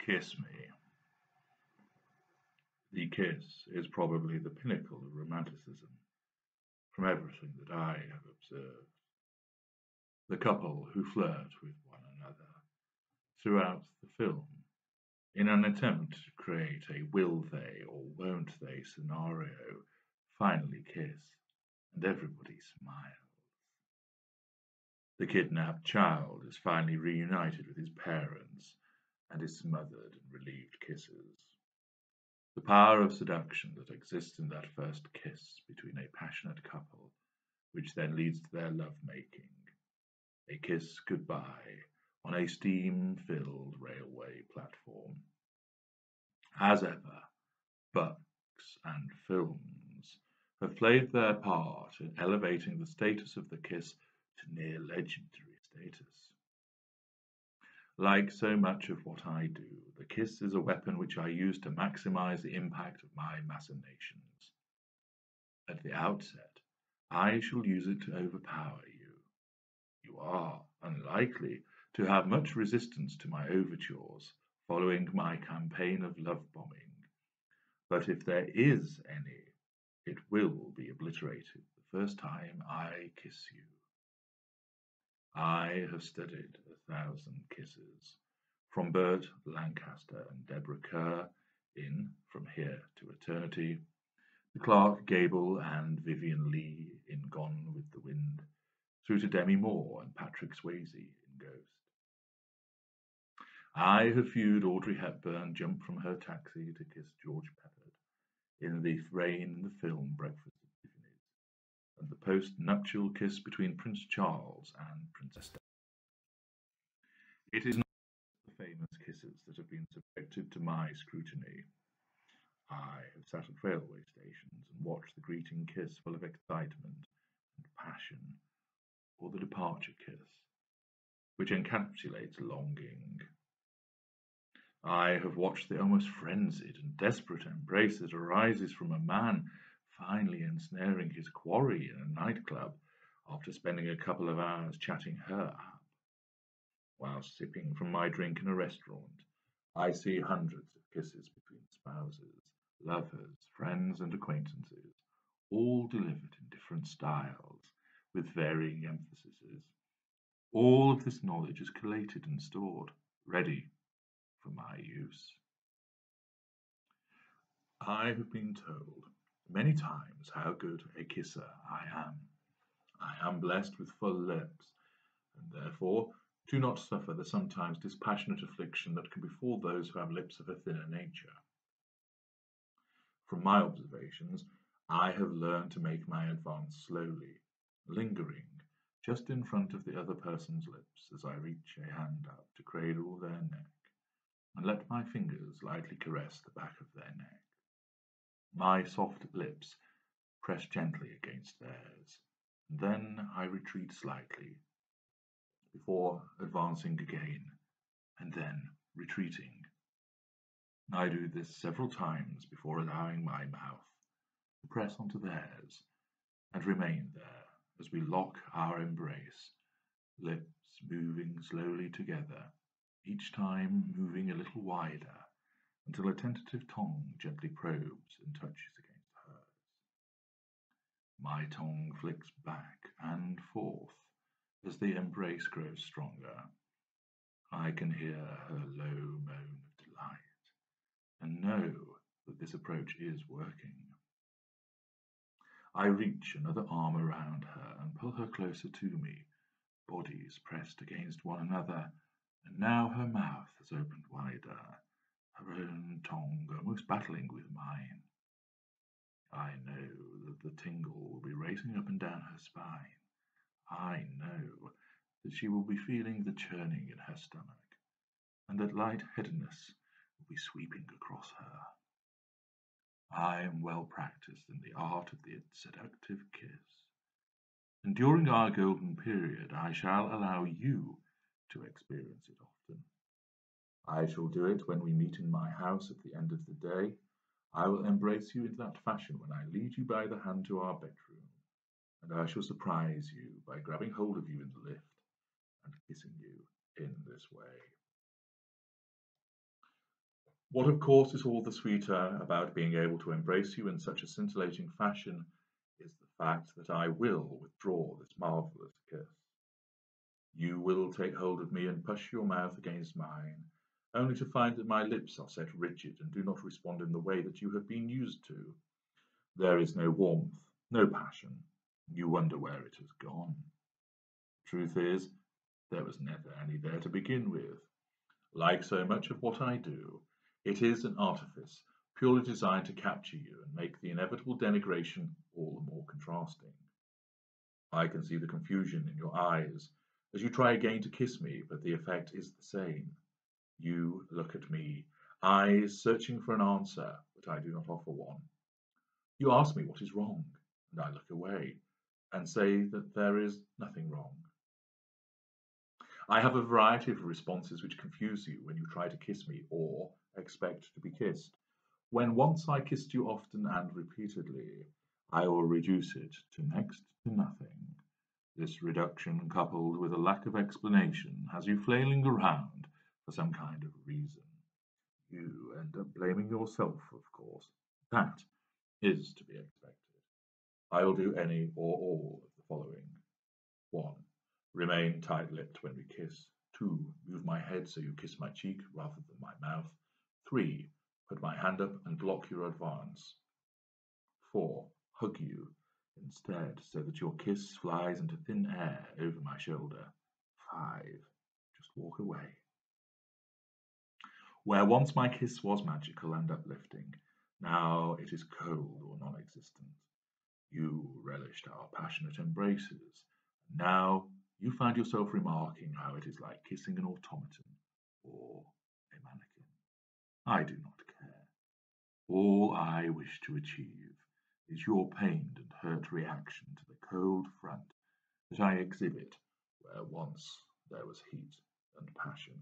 Kiss me. The kiss is probably the pinnacle of romanticism from everything that I have observed. The couple who flirt with one another throughout the film in an attempt to create a will they or won't they scenario finally kiss and everybody smiles. The kidnapped child is finally reunited with his parents and is smothered in relieved kisses. The power of seduction that exists in that first kiss between a passionate couple, which then leads to their love-making. A kiss goodbye on a steam-filled railway platform. As ever, books and films have played their part in elevating the status of the kiss to near legendary status. Like so much of what I do, the kiss is a weapon which I use to maximize the impact of my machinations. At the outset, I shall use it to overpower you. You are unlikely to have much resistance to my overtures following my campaign of love bombing, but if there is any, it will be obliterated the first time I kiss you. I have studied 1,000 kisses, from Burt Lancaster and Deborah Kerr in From Here to Eternity, to Clark Gable and Vivian Leigh in Gone with the Wind, through to Demi Moore and Patrick Swayze in Ghost. I have viewed Audrey Hepburn jump from her taxi to kiss George Peppard in the rain in the film Breakfast at Tiffany's, and the post-nuptial kiss between Prince Charles and Princess Diana. It is not the famous kisses that have been subjected to my scrutiny. I have sat at railway stations and watched the greeting kiss full of excitement and passion, or the departure kiss, which encapsulates longing. I have watched the almost frenzied and desperate embrace that arises from a man finally ensnaring his quarry in a nightclub after spending a couple of hours chatting her up. While sipping from my drink in a restaurant, I see hundreds of kisses between spouses, lovers, friends, and acquaintances, all delivered in different styles, with varying emphases. All of this knowledge is collated and stored, ready for my use. I have been told many times how good a kisser I am. I am blessed with full lips, and therefore do not suffer the sometimes dispassionate affliction that can befall those who have lips of a thinner nature. From my observations, I have learned to make my advance slowly, lingering just in front of the other person's lips as I reach a hand up to cradle their neck and let my fingers lightly caress the back of their neck. My soft lips press gently against theirs, and then I retreat slightly, before advancing again, and then retreating. I do this several times before allowing my mouth to press onto theirs, and remain there as we lock our embrace, lips moving slowly together, each time moving a little wider, until a tentative tongue gently probes and touches against hers. My tongue flicks back and forth as the embrace grows stronger. I can hear her low moan of delight, and know that this approach is working. I reach another arm around her and pull her closer to me, bodies pressed against one another, and now her mouth has opened wider, her own tongue almost battling with mine. I know that the tingle will be racing up and down her spine. I know that she will be feeling the churning in her stomach, and that lightheadedness will be sweeping across her. I am well practiced in the art of the seductive kiss, and during our golden period I shall allow you to experience it often. I shall do it when we meet in my house at the end of the day. I will embrace you in that fashion when I lead you by the hand to our bedroom, and I shall surprise you by grabbing hold of you in the lift and kissing you in this way. What, of course, is all the sweeter about being able to embrace you in such a scintillating fashion is the fact that I will withdraw this marvellous kiss. You will take hold of me and push your mouth against mine, only to find that my lips are set rigid and do not respond in the way that you have been used to. There is no warmth, no passion. You wonder where it has gone. Truth is, there was never any there to begin with. Like so much of what I do, it is an artifice purely designed to capture you and make the inevitable denigration all the more contrasting. I can see the confusion in your eyes as you try again to kiss me, but the effect is the same. You look at me, eyes searching for an answer, but I do not offer one. You ask me what is wrong, and I look away and say that there is nothing wrong. I have a variety of responses which confuse you when you try to kiss me or expect to be kissed. When once I kissed you often and repeatedly, I will reduce it to next to nothing. This reduction, coupled with a lack of explanation, has you flailing around for some kind of reason. You end up blaming yourself, of course. That is to be expected. I will do any or all of the following. 1. Remain tight-lipped when we kiss. 2. Move my head so you kiss my cheek rather than my mouth. 3. Put my hand up and block your advance. 4. Hug you instead so that your kiss flies into thin air over my shoulder. 5. Just walk away. Where once my kiss was magical and uplifting, now it is cold or non-existent. You relished our passionate embraces. Now you find yourself remarking how it is like kissing an automaton or a mannequin. I do not care. All I wish to achieve is your pained and hurt reaction to the cold front that I exhibit where once there was heat and passion.